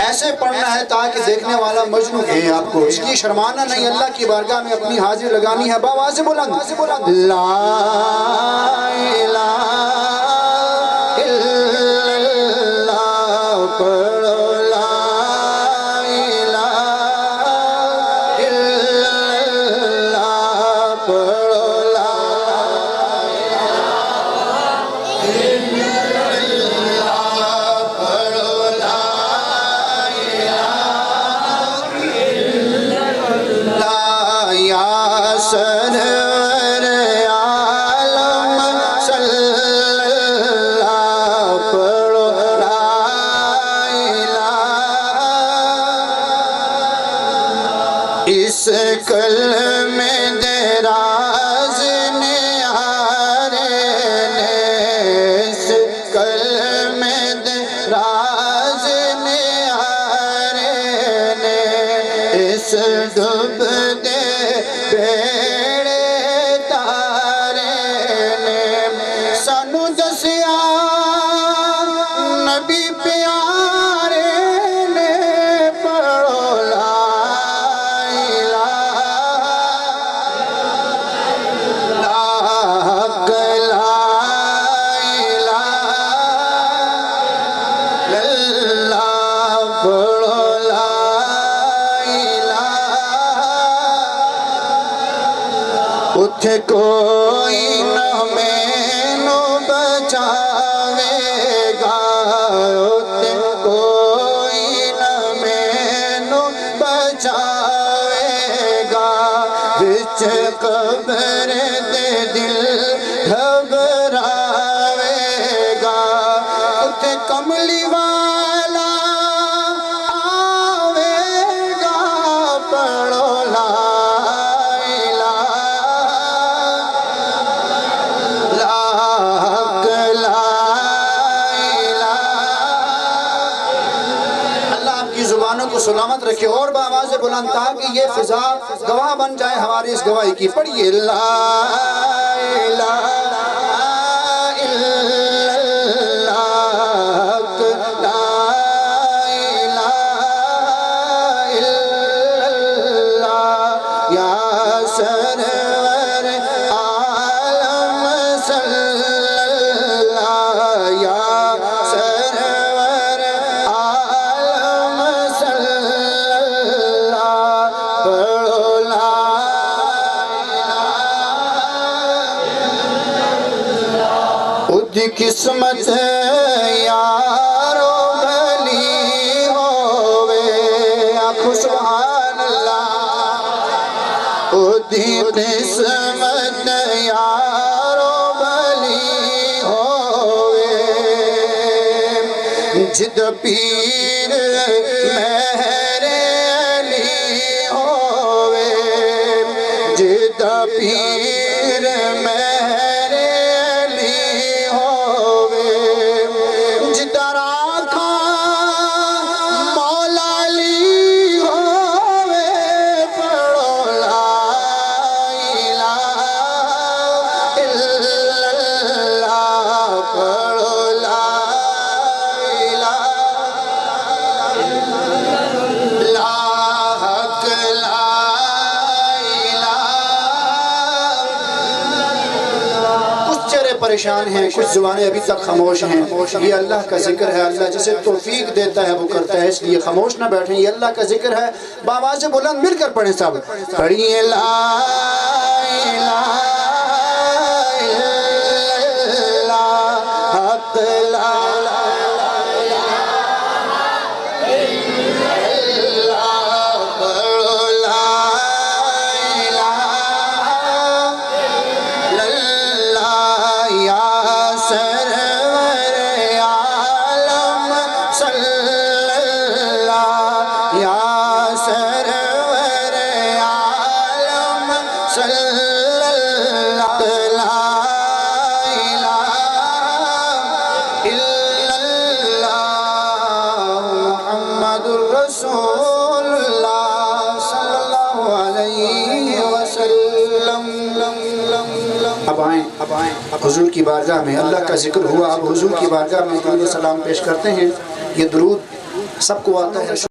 ایسے پڑھنا ہے تاکہ دیکھنے والا مجنون کہے آپ کو، اس لیے شرمانا نہیں، اللہ کی بارگاہ میں اپنی حاضری لگانی ہے بآواز بلند لا الہ الا اللہ پڑھو، لا الہ الا اللہ پڑھو، لا سرور عالم صلی اللہ پڑھو، لا الہ اس کلمے دراز نیارے نے، اس کلمے دراز نیارے نے، اس ڈوب دے بیڑے تارے نے سانو دسیا نبی پیارے نے، پڑھو لا الہ لا حق لا الہ الا اللہ پڑھو، لا الہ اتھے کوئی نہ مینو بچاوے گا، اتھے کوئی نہ مینو بچاوے گا، وچ قبر دے دل گھبراوے گا، اتھے کملی والا آوے گا، پڑھو لا کو سلامت رکھے اور بآواز بلند تاکہ یہ فضا گواہ بن جائے ہماری اس گواہی کی، پڑھیے لا الہ الا اللہ لا الہ الا اللہ یا سرور عالم صلی اللہ یا سرور عالم صلی اللہ پڑھو لا خود قسمت یارو بھلی ہووے، آنکھو سبحان اللہ، خود قسمت یارو بھلی ہووے، جد پیر مہر علی ہووے، جد پیر مہر علی ہووے، جد راکھا مولا علی ہووے، پڑھو لا الہ الا اللہ پڑھو لا الہ لا حق لا الہ۔ کچھ چہرے پریشان ہیں، کچھ زبانیں ابھی تک خاموش ہیں، یہ اللہ کا ذکر ہے، اللہ جسے توفیق دیتا ہے وہ کرتا ہے، اس لیے خاموش نہ بیٹھیں، یہ اللہ کا ذکر ہے، بآواز بلند مل کر پڑھیں سب، پڑھیے لا الہ الا اللہ حق لا اب آئیں حضور کی بارگاہ میں، اللہ کا ذکر ہوا، اب حضور کی بارگاہ میں درود و سلام پیش کرتے ہیں۔ یہ درود سب کو آتا ہے